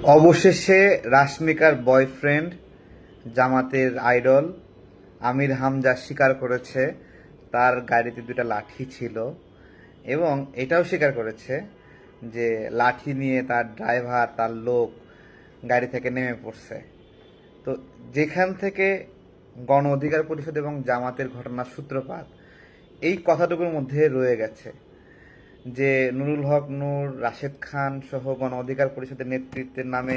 অবশেষে রাশমিকার বয়ফ্রেন্ড, জামাতের আইডল আমির হামজা স্বীকার করেছে তার গাড়িতে দুটা লাঠি ছিল, এবং এটাও স্বীকার করেছে যে লাঠি নিয়ে তার ড্রাইভার, তার লোক গাড়ি থেকে নেমে পড়ছে। তো যেখান থেকে গণ অধিকার পরিষদ এবং জামাতের ঘটনার সূত্রপাত, এই কথাটুকুর মধ্যে রয়ে গেছে যে নুরুল হক নূর, রাশেদ খান সহ গণ অধিকার পরিষদের নেতৃত্বের নামে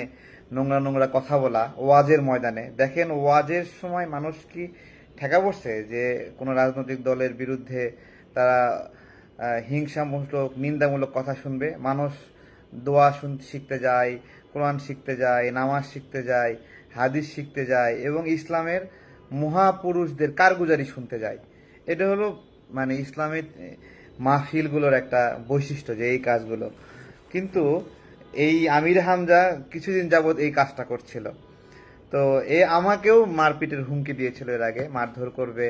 নোংরা নোংরা কথা বলা ওয়াজের ময়দানে। দেখেন, ওয়াজের সময় মানুষ কি ঠেকা পড়ছে যে কোনো রাজনৈতিক দলের বিরুদ্ধে তারা হিংসামূলক, নিন্দামূলক কথা শুনবে? মানুষ দোয়া শিখতে যায়, কোরআন শিখতে যায়, নামাজ শিখতে যায়, হাদিস শিখতে যায় এবং ইসলামের মহাপুরুষদের কারগুজারি শুনতে যায়। এটা হলো মানে ইসলামিক মাহফিলগুলোর একটা বৈশিষ্ট্য, যে এই কাজগুলো। কিন্তু এই আমির হামজা কিছুদিন যাবৎ এই কাজটা করছিল। তো আমাকেও মারপিটের হুমকি দিয়েছিল এর আগে, মারধর করবে,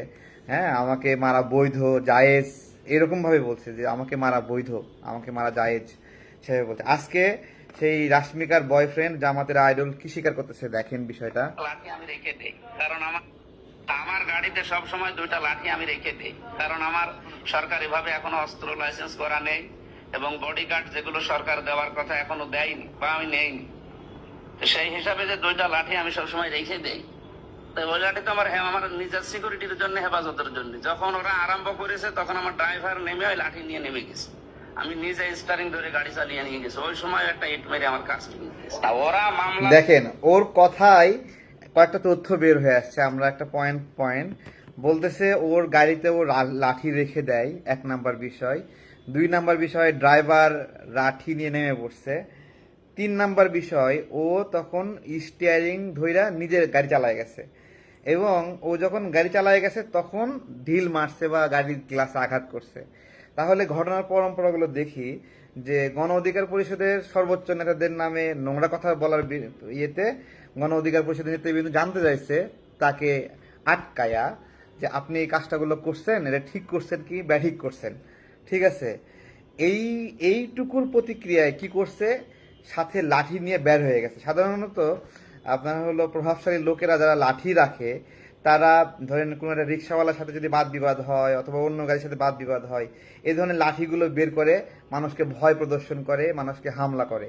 হ্যাঁ আমাকে মারা বৈধ, জায়েজ, এরকম ভাবে বলছে যে আমাকে মারা বৈধ, আমাকে মারা জায়েজ, সেভাবে বলছে। আজকে সেই রাশমিকার বয়ফ্রেন্ড, জামাতের আইডল, কি স্বীকার করতেছে দেখেন বিষয়টা। লাঠি আমি রেখে দেই, কারণ আমার গাড়িতে সব সময় দুইটা লাঠি আমি রেখে দেই, কারণ আমার সরকারি ভাবে এখনো অস্ত্র লাইসেন্স করা নেই এবং বডিগার্ড যেগুলো সরকার দেওয়ার কথা এখনো দেয়নি বা আমি নেইনি। সেই হিসাবে যে দুইটা লাঠি আমি সবসময় রেখে দেই, তো ওই লাঠি তো আমার নিজের সিকিউরিটির জন্য, হেফাজতের জন্য। যখন ওরা আরম্ভ করেছে তখন আমার ড্রাইভার নেমে ওই লাঠি নিয়ে নেমে গেছে, আমি নিজে স্টারিং ধরে গাড়ি চালিয়ে নিয়ে গেছি। ওই সময় একটা ইট মেরে আমার কাজ ওরা মামলা। দেখেন, ওর কথায় কয়েকটা তথ্য বের হয়ে আসছে, আমরা একটা পয়েন্ট পয়েন্ট বলতেছে। ওর গাড়িতে ও লাঠি রেখে দেয়, এক নাম্বার বিষয়। দুই নাম্বার বিষয়, ড্রাইভার লাঠি নিয়ে নেমে পড়ছে। তিন নাম্বার বিষয়, ও তখন স্টিয়ারিং ধইরা নিজের গাড়ি চালায় গেছে, এবং ও যখন গাড়ি চালায় গেছে তখন ঢিল মারছে বা গাড়ির গ্লাসে আঘাত করছে। তাহলে ঘটনার পরম্পরাগুলো দেখি যে গণ অধিকার পরিষদের সর্বোচ্চ নেতাদের নামে নোংরা কথা বলার ইয়েতে গণ অধিকার পরিষদের নেতৃবৃন্দ জানতে চাইছে তাকে আটকায়া যে আপনি এই কাজটাগুলো করছেন, এটা ঠিক করছেন কি ব্যাঠিক করছেন, ঠিক আছে। এই এইটুকুর প্রতিক্রিয়ায় কি করছে, সাথে লাঠি নিয়ে বের হয়ে গেছে। সাধারণত আপনার হলো প্রভাবশালী লোকেরা যারা লাঠি রাখে, তারা ধরেন কোনো একটা রিক্সাওয়ালার সাথে যদি বাদ বিবাদ হয় অথবা অন্য গাড়ির সাথে বাদ বিবাদ হয়, এই ধরনের লাঠিগুলো বের করে মানুষকে ভয় প্রদর্শন করে, মানুষকে হামলা করে।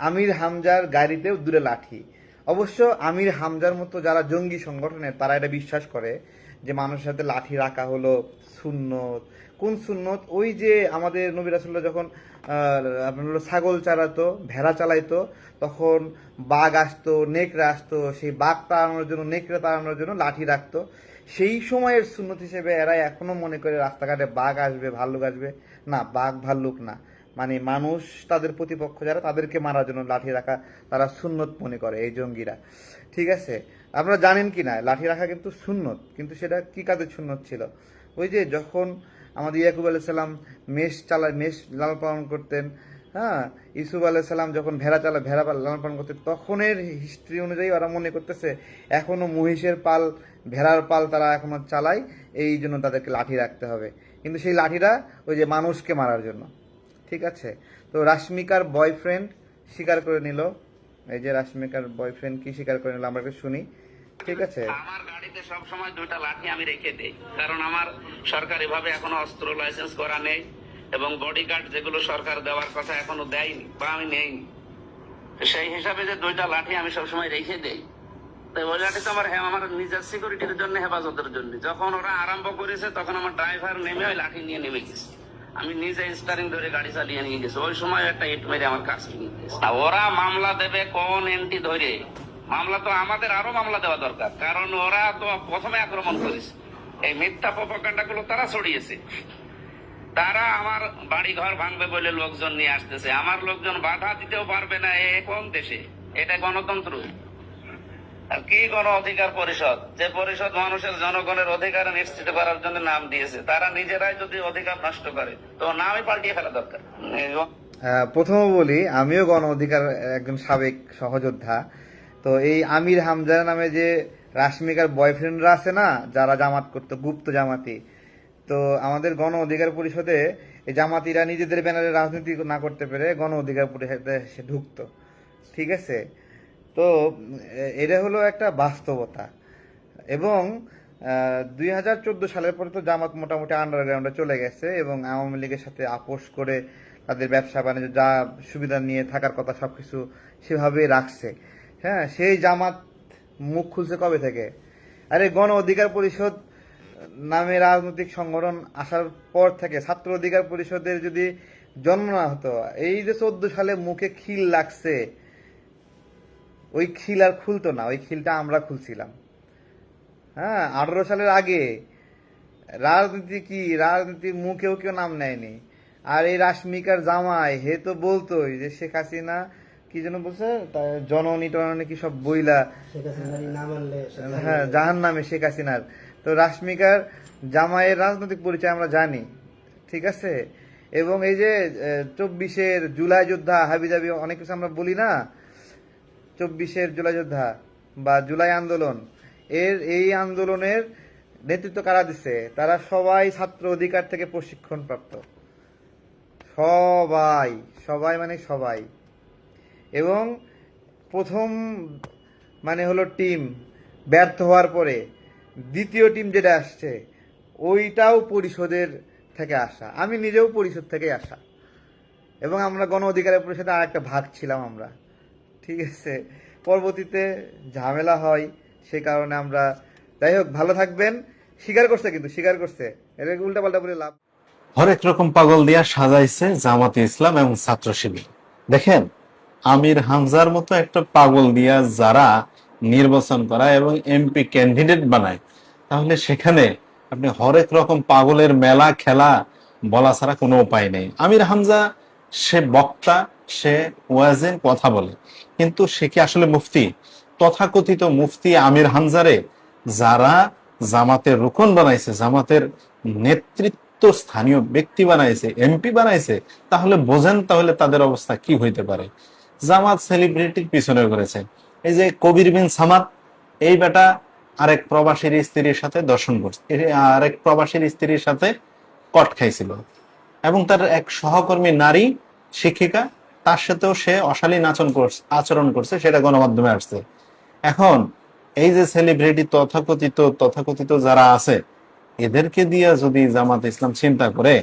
আমির হামজার গাড়িতেও দূরে লাঠি। অবশ্য আমির হামজার মতো যারা জঙ্গি সংগঠনের, তারা এটা বিশ্বাস করে যে মানুষের সাথে লাঠি রাখা হলো সুন্নত। কোন সুন্নত? ওই যে আমাদের নবী রাসূলুল্লাহ যখন আপনার হলো ছাগল চালাতো, ভেড়া চালাইতো, তখন বাঘ আসতো, নেকড়ে আসতো, সেই বাঘ তাড়ানোর জন্য, নেকড়ে তাড়ানোর জন্য লাঠি রাখতো। সেই সময়ের সুন্নত হিসেবে এরা এখনো মনে করে রাস্তাঘাটে বাঘ আসবে, ভাল্লুক আসবে। না, বাঘ ভাল্লুক না, মানে মানুষ, তাদের প্রতিপক্ষ যারা, তাদেরকে মারার জন্য লাঠি রাখা তারা সুন্নত মনে করে এই জঙ্গিরা, ঠিক আছে। আপনারা জানেন কি না, লাঠি রাখা কিন্তু সুন্নত, কিন্তু সেটা কি কাজের সুন্নত ছিল? ওই যে যখন আমাদের ইয়াকুব আলাইসাল্লাম মেষ লালন পালন করতেন, হ্যাঁ, ইসুফ আলাইসাল্লাম যখন ভেড়া লালন পালন করতেন, তখনের হিস্ট্রি অনুযায়ী ওরা মনে করতেছে এখনো মহিষের পাল, ভেড়ার পাল তারা এখনো চালায়, এই জন্য তাদেরকে লাঠি রাখতে হবে। কিন্তু সেই লাঠিটা ওই যে মানুষকে মারার জন্য, ঠিক আছে। তো রাশমিকার বয়ফ্রেন্ড স্বীকার করে নিল। এই যে রাশমিকার বয়ফ্রেন্ড কি স্বীকার করে নিল, আমরা একটু শুনি, ঠিক আছে। আমার গাড়িতে সব সময় দুইটা লাঠি আমি রেখে দেই, কারণ আমার সরকারি ভাবে এখনো অস্ত্র লাইসেন্স করা নেই এবং বডিগার্ড যেগুলো সরকার দেওয়ার কথা এখনো দেয়নি বা আমি নেইনি। সেই হিসাবে যে দুইটা লাঠি আমি সবসময় রেখে দেই, তো ওই লাঠি তো আমার নিজের সিকিউরিটির জন্য, হেফাজতের জন্য। যখন ওরা আরম্ভ করেছে তখন আমার ড্রাইভার নেমে ওই লাঠি নিয়ে নেমে গেছে, আমি নিজে স্টারিং ধরে গাড়ি চালিয়ে নিয়ে গেছি। ওই সময় একটা ইট মেরে আমার কাজ নিয়ে গেছে। ওরা মামলা দেবে কোন এন্টি ধরে? মামলা তো আমাদের আরো মামলা দেওয়া দরকার, কারণ ওরা তো প্রথমে আক্রমণ করেছে, এই মিথ্যা প্রপাগান্ডা গুলো তারা ছড়িয়েছে। তারা আমার বাড়ি ঘর ভাঙবে বলে লোকজন নিয়ে আসতেছে, আমার লোকজন বাধা দিতেও পারবে না। এ কোন দেশে? এটা গণতন্ত্র? আর কি গণ অধিকার পরিষদ, যে পরিষদ মানুষের জনগণের অধিকার নিশ্চিত করার জন্য নাম দিয়েছে, তারা নিজেরাই যদি অধিকার নষ্ট করে তো নামই পাল্টিয়ে ফেলা দরকার। প্রথমে বলি, আমিও গণ অধিকার একজন সাবেক সহযোদ্ধা। তো এই আমির হামজার নামে যে রাশমিকার বয়ফ্রেন্ডরা আছে না, যারা জামাত করতো, গুপ্ত জামাতি, তো আমাদের গণ অধিকার পরিষদে এই জামাতিরা নিজেদের ব্যানারে রাজনীতি না করতে পেরে গণ অধিকার পরিষদে এসে ঢুকতো, ঠিক আছে? তো এটা হলো একটা বাস্তবতা। এবং 2014 সালের পরে তো জামাত মোটামুটি আন্ডারগ্রাউন্ডে চলে গেছে এবং আওয়ামী লীগের সাথে আপোষ করে তাদের ব্যবসা বাণিজ্য যা সুবিধা নিয়ে থাকার কথা সবকিছু সেভাবেই রাখছে। হ্যাঁ, সেই জামাত মুখ খুলছে কবে থেকে? আরে গণ অধিকার পরিষদ নামে রাজনৈতিক সংগঠন আসার পর থেকে ছাত্র অধিকার পরিষদের যদি জন্ম না হতো, এই যে 14 সালে মুখে খিল লাগছে, ওই খিল আর খুলতো না, ওই খিলটা আমরা খুলছিলাম। হ্যাঁ, 18 সালের আগে রাজনীতি কি, রাজনীতির মুখেও কেউ নাম নেয়নি। আর এই রাশমিকার জামাই হে তো বলতোই যে শেখ হাসিনা কি যেন বলছে, জননী টননী কি সব বইলা, হ্যাঁ, জাহান নামে শেখ হাসিনার। তো রাশমিকার জামাইয়ের রাজনৈতিক পরিচয় আমরা জানি, ঠিক আছে? এবং এই যে 24-এর জুলাই যোদ্ধা হাবিজাবি অনেক কিছু আমরা বলি না, 24-এর জুলাই যোদ্ধা বা জুলাই আন্দোলন, এই আন্দোলনের নেতৃত্ব কারা দিচ্ছে? তারা সবাই ছাত্র অধিকার থেকে প্রশিক্ষণ প্রাপ্ত, সবাই, সবাই মানে সবাই। এবং প্রথম মানে হলো টিম ব্যর্থ হওয়ার পরে দ্বিতীয় টিম যেটা আসছে ওইটাও পরিষদের থেকে আসা, আমি নিজেও পরিষদ থেকে আসা। এবং আমরা গণ অধিকারের পরিষদে আর একটা ভাগ ছিলাম আমরা, ঠিক আছে? পরবর্তীতে ঝামেলা হয়, সে কারণে আমরা, যাই হোক, ভালো থাকবেন। স্বীকার করছে, কিন্তু স্বীকার করছে, এর উল্টা পাল্টা বলে লাভ। হরেক রকম পাগল দিয়া সাজাইছে জামাতে ইসলাম এবং ছাত্র শিবির। দেখেন, আমির হামজার মতো একটা পাগল দিয়া যারা নির্বাচন করায় এবং এমপি ক্যান্ডিডেট বানায়, তাহলে সেখানে আপনি হরেক রকম পাগলের মেলা খেলা বলা ছাড়া কোনো উপায় নেই। আমির হামজা সে বক্তা, সে ওয়াজেন কথা বলে, কিন্তু সে কি আসলে মুফতি? তথাকথিত মুফতি আমির হামজারে যারা জামাতের রুকন বানাইছে, জামাতের নেতৃত্ব স্থানীয় ব্যক্তি বানাইছে, এমপি বানাইছে, তাহলে বোঝেন তাহলে তাদের অবস্থা কি হইতে পারে। জামাত সেলিব্রিটির পিছনে করেছে। এই যে কবির বিন সামাদ, এই বেটা আরেক প্রবাসীর স্ত্রীর সাথে দর্শন করছে, আরেক প্রবাসীর স্ত্রীর সাথে কট খাইছিল, এবং তার এক সহকর্মী নারী শিক্ষিকা, তার সাথেও সে অশালীন আচরণ করছে, সেটা গণমাধ্যমে আসছে। এখন এই যে সেলিব্রিটি তথাকথিত যারা আছে, এদেরকে দিয়ে যদি জামাত ইসলাম চিন্তা করে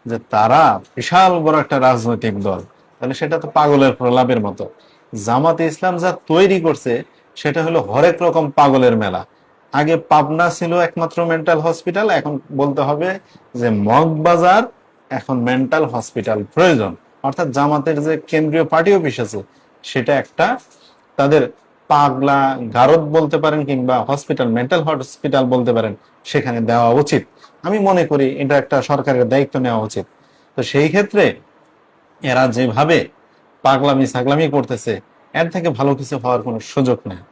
যে তারা বিশাল বড় একটা রাজনৈতিক দল, তাহলে সেটা তো পাগলের প্রলাপের মতো। জামাত ইসলাম যা তৈরি করছে সেটা হলো হরেক রকম পাগলের মেলা। আগে পাবনা ছিল একমাত্র মেন্টাল হসপিটাল, এখন বলতে হবে যে মগবাজার এখন মেন্টাল হসপিটাল প্রয়োজন। অর্থাৎ জামাতের যে কেন্দ্রীয় পার্টি অফিস আছে সেটা একটা তাদের পাগলা গারদ বলতে পারেন, কিংবা হসপিটাল, মেন্টাল হসপিটাল বলতে পারেন, সেখানে দেওয়া উচিত। আমি মনে করি এটা একটা সরকারের দায়িত্ব নেওয়া উচিত। তো সেই ক্ষেত্রে এরা যেভাবে পাগলামি ছাগলামি করতেছে, এর থেকে ভালো কিছু হওয়ার কোনো সুযোগ নেই।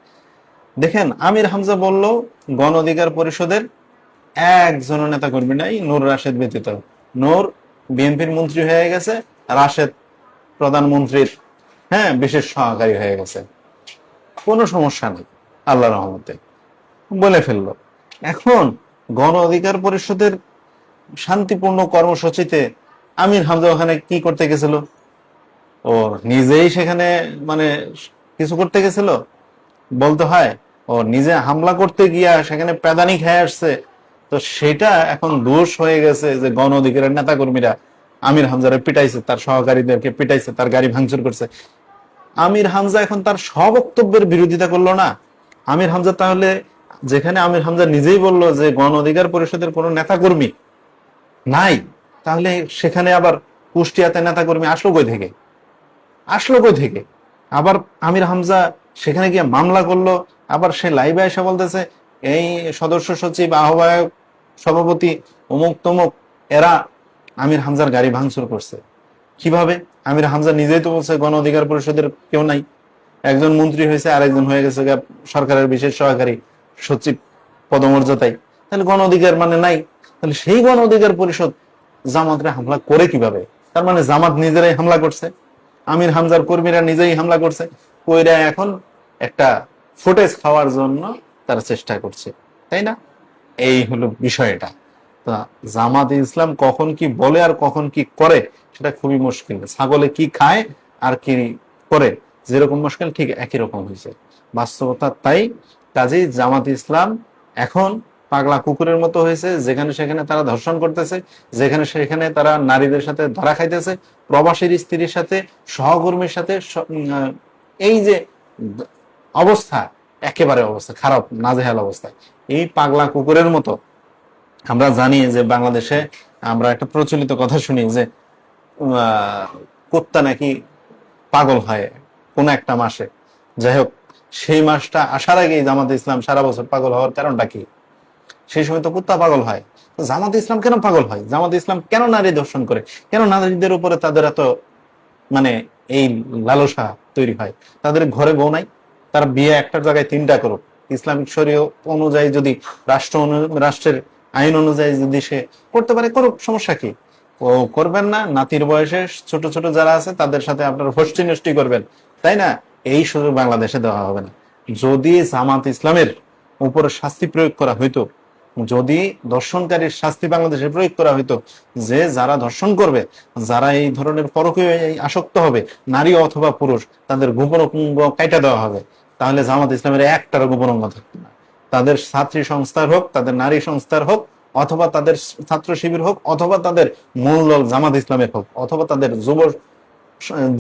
দেখেন, আমির হামজা বলল গণ অধিকার পরিষদের একজনও নেতা কর্মী নাই, নূর রাশেদ ব্যতীত। নূর বিএনপির মন্ত্রী হয়ে গেছে, রাশেদ প্রধানমন্ত্রীর বিশেষ সহকারী হয়ে গেছে, কোনো সমস্যা নেই, আল্লাহর রহমতে বলে ফেললো। এখন গণ অধিকার পরিষদের শান্তিপূর্ণ কর্মসূচিতে আমির হামজা ওখানে কি করতে গেছিল? ও নিজেই সেখানে মানে কিছু করতে গেছিল বলতে হয়, ও নিজে হামলা করতে গিয়া সেখানে প্যাদানি খেয়ে আসছে। তো সেটা এখন দোষ হয়ে গেছে যে গণ অধিকারের নেতা কর্মীরা আমির হামজারে পিটাইছে, তার সহকারীদেরকে পিটাইছে, তার গাড়ি ভাঙচুর করছে। আমির হামজা এখন তার সবক্তব্যের বিরোধিতা করলো না। আমির হামজা তাহলে, যেখানে আমির হামজা নিজেই বললো যে গণ অধিকার পরিষদের কোনো নেতা কর্মী নাই, তাহলে সেখানে আবার কুষ্টিয়াতে নেতা কর্মী আসলো কই থেকে? আবার আমির হামজা সেখানে গিয়ে মামলা করলো, আবার সে লাইভে এসে বলতেছে এই সদস্য সচিব, আহ্বায়ক, সভাপতি, অমুক তমুক, এরা আমির হামজার গাড়ি ভাঙচুর করছে। কিভাবে? আমির হামজা নিজেই তো বলছে গণ অধিকার পরিষদের কেউ নাই, একজন মন্ত্রী হয়েছে, আরেকজন হয়ে গেছে সরকারের বিশেষ সহকারী সচিব পদমর্যাদায়, তাহলে গণ অধিকার মানে নাই। তাহলে সেই গণ অধিকার পরিষদ জামাতরে হামলা করে কিভাবে? তার মানে জামাত নিজেরাই হামলা করছে, আমির হামজার কর্মীরা নিজেই হামলা করছে, কইরা এখন একটা ফুটেজ খাওয়ার জন্য তারা চেষ্টা করছে, তাই না? এই হলো বিষয়টা। তা জামাত ইসলাম কখন কি বলে আর কখন কি করে সেটা খুবই মুশকিল। ছাগলে কি খায় আর কি করে যেরকম মুশকিল ঠিক একই রকম হয়েছে, বাস্তবতা তাই। কাজেই জামাত ইসলাম এখন পাগলা কুকুরের মতো হয়েছে, যেখানে সেখানে তারা ধর্ষণ করতেছে, যেখানে সেখানে তারা নারীদের সাথে ধরা খাইতেছে, প্রবাসীর স্ত্রীর সাথে, সহকর্মীর সাথে, এই যে অবস্থা, একেবারে অবস্থা খারাপ, নাজেহাল অবস্থা। এই পাগলা কুকুরের মতো আমরা জানি যে বাংলাদেশে আমরা একটা প্রচলিত কথা শুনি যে কুত্তা নাকি পাগল হয় কোন একটা মাসে। যাই হোক, সেই মাসটা আসার আগেই জামাতে ইসলাম সারা বছর পাগল হওয়ার কারণটা কি? সেই সময় তো কুত্তা পাগল হয়। তো জামাতে ইসলাম কেন পাগল হয়? জামাতে ইসলাম কেন নারী ধর্ষণ করে? কেন নারীদের উপরে তাদের এত মানে এই লালসা তৈরি হয়? তাদের ঘরে বউ নাই, তারা বিয়ে একটার জায়গায় 3টা করুক। ইসলামিক শরীয়ত অনুযায়ী যদি রাষ্ট্রের আইন অনুযায়ী যদি সে করতে পারে, করুক, সমস্যা কি? ও করবেন না, নাতির বয়সে ছোট ছোট যারা আছে তাদের সাথে আপনারা হোস্টি নষ্টি করবেন, তাই না? এই সুযোগ বাংলাদেশে দেওয়া হবে না। যদি জামাত ইসলামের উপরে শাস্তি প্রয়োগ করা হইতো, যদি ধর্ষণকারীর শাস্তি বাংলাদেশে প্রয়োগ করা হইতো, যে যারা ধর্ষণ করবে, যারা এই ধরনের পরকীয় আসক্ত হবে, নারী অথবা পুরুষ, তাদের গোপন অঙ্গ কাইটা দেওয়া হবে, তাহলে জামাত ইসলামের একটারও গোপন অঙ্গ থাকতো না। তাদের ছাত্রী সংস্থার হোক, তাদের নারী সংস্থার হোক, অথবা তাদের ছাত্র শিবির হোক, অথবা তাদের মূল দল জামাত ইসলামের হোক, অথবা তাদের যুব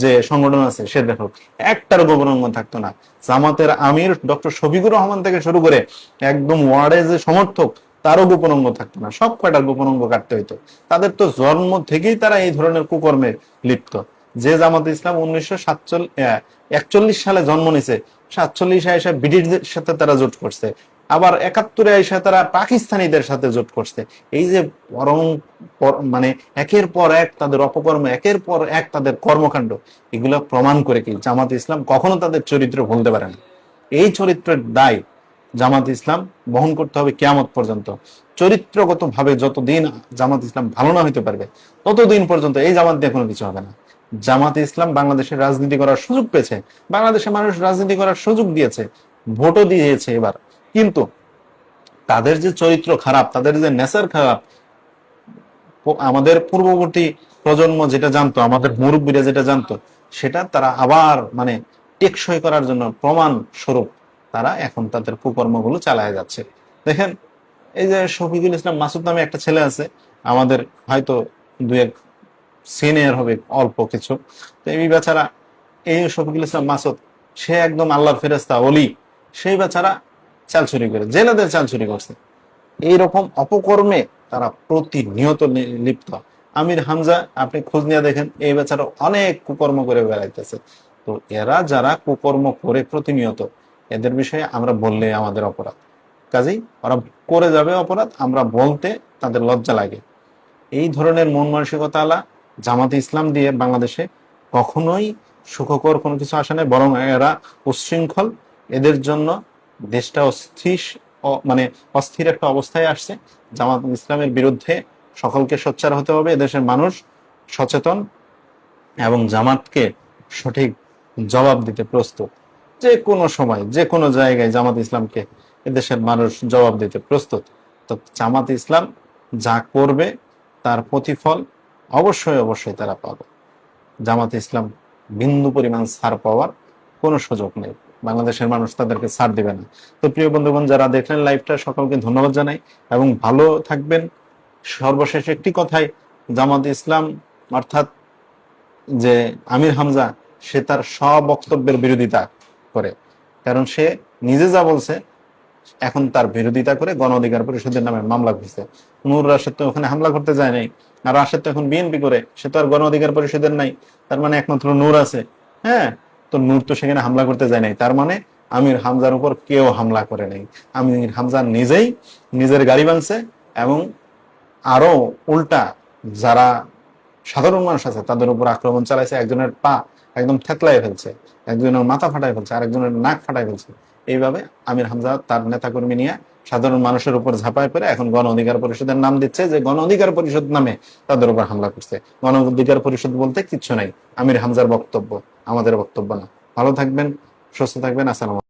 যে সংগঠন আছে সেদের হোক, একটার গোপন অঙ্গ থাকতো না। জামাতের আমির ডক্টর শফিকুর রহমান থেকে শুরু করে একদম ওয়ার্ডে যে সমর্থক, তারও গোপন অঙ্গ থাকতো না, সব কয়টার গোপন অঙ্গ কাটতে হইতো। তাদের তো জন্ম থেকেই তারা এই ধরনের কুকর্মে লিপ্ত। যে জামাত ইসলাম 1941 সালে জন্ম নিছে, 47 এসে ব্রিটিশদের সাথে তারা জোট করছে, আবার 71 এসে তারা পাকিস্তানিদের সাথে জোট করছে। এই যে মানে একের পর এক তাদের অপকর্ম, একের পর এক তাদের কর্মকাণ্ড, এগুলো প্রমাণ করে কি জামাত ইসলাম কখনো তাদের চরিত্র ভুলতে পারে না। এই চরিত্রের দায় জামাত ইসলাম বহন করতে হবে কিয়ামত পর্যন্ত। চরিত্রগত ভাবে যতদিন জামাত ইসলাম ভালো না হইতে পারবে, ততদিন পর্যন্ত এই জামাত দিয়ে কোনো কিছু হবে না। জামাত ইসলাম বাংলাদেশের রাজনীতি করার সুযোগ পেয়েছে, বাংলাদেশের মানুষ রাজনীতি করার সুযোগ দিয়েছে, ভোটও দিয়েছে এবার, কিন্তু তাদের যে চরিত্র খারাপ, তাদের যে নেচার খারাপ, আমাদের পূর্ববর্তী প্রজন্ম যেটা জানতো, আমাদের মুরব্বীরা যেটা জানতো, সেটা তারা আবার মানে টেকসই করার জন্য প্রমাণ স্বরূপ তারা এখন তাদের কুকর্মগুলো চালায় যাচ্ছে। দেখেন, এই যে শফিকুল ইসলাম মাসুদ নামে একটা ছেলে আছে, আমাদের হয়তো 2-1 সিনিয়র হবে অল্প কিছু। তো এই বেচারা, এই শফিকুল ইসলাম মাসুদ, সে একদম আল্লাহর ফেরেশতা ওলি, সেই বেচারা চাল চুরি করে, জেলেদের চাল চুরি করছে। এইরকম অপকর্মে তারা প্রতিনিয়ত লিপ্ত। আমির হামজা, আপনি খোঁজ নিয়ে দেখেন, এই বেচারা অনেক কুকর্ম করে বেড়াইতেছে। তো এরা যারা কুকর্ম করে প্রতিনিয়ত, এদের বিষয়ে আমরা বললে আমাদের অপরাধ। কাজেই ওরা করে যাবে অপরাধ, আমরা বলতে তাদের লজ্জা লাগে। এই ধরনের মন মানসিকতা আলা জামাতে ইসলাম দিয়ে বাংলাদেশে কখনোই সুখকর কোনো কিছু আসে না, বরং এরা উচ্ছৃঙ্খল। এদের জন্য দেশটা মানে অস্থির একটা অবস্থায় আসছে। জামাত ইসলামের বিরুদ্ধে সকলকে সোচ্চার হতে হবে, এদেশের মানুষ সচেতন এবং জামাতকে সঠিক জবাব দিতে প্রস্তুত। যে কোনো সময়, যে কোনো জায়গায় জামাত ইসলামকে এদেশের মানুষ জবাব দিতে প্রস্তুত। তো জামাত ইসলাম যা করবে তার প্রতিফল অবশ্যই অবশ্যই তারা পাবে। জামাত ইসলাম বিন্দু পরিমাণ ছাড় পাওয়ার কোনো সুযোগ নেই, বাংলাদেশের মানুষ তাদেরকে ছাড় দিবে না। তো প্রিয় বন্ধুগণ, যারা দেখলেন লাইভটা, সকলকে ধন্যবাদ জানাই এবং ভালো থাকবেন। সর্বশেষ একটি কথাই, জামাত ইসলাম অর্থাৎ যে আমির হামজা, সে তার সব বক্তব্যের বিরোধিতা করে, কারণ সে নিজে যা বলছে এখন তার বিরোধিতা করে গণ অধিকার পরিষদের নামে মামলা হয়েছে। নূর রাশেদ তো ওখানে হামলা করতে যায় নাই, আর রাশেদ তো এখন বিএনপি করে, সে তো আর গণ অধিকার পরিষদের নাই, তার মানে একমাত্র নূর আছে। হ্যাঁ, তো নূর তো সেখানে হামলা করতে যায় নাই, তার মানে আমির হামজার উপর কেউ হামলা করে নাই। আমির হামজা নিজেই নিজের গাড়ি ভাঙছে এবং আরো উল্টা যারা সাধারণ মানুষ আছে তাদের উপর আক্রমণ চালাইছে। একজনের পা একদম থেতলাই ফেলছে, একজনের মাথা ফাটাই ফেলছে, আরেকজনের নাক ফাটাই ফেলছে। এইভাবে আমির হামজা তার নেতাকর্মী নিয়ে সাধারণ মানুষের উপর ঝাঁপায় পড়ে এখন গণ অধিকার পরিষদের নাম দিচ্ছে যে গণ অধিকার পরিষদ নামে তাদের উপর হামলা করছে। গণ অধিকার পরিষদ বলতে কিচ্ছু নাই, আমির হামজার বক্তব্য, আমাদের বক্তব্য না। ভালো থাকবেন, সুস্থ থাকবেন, আসসালাম।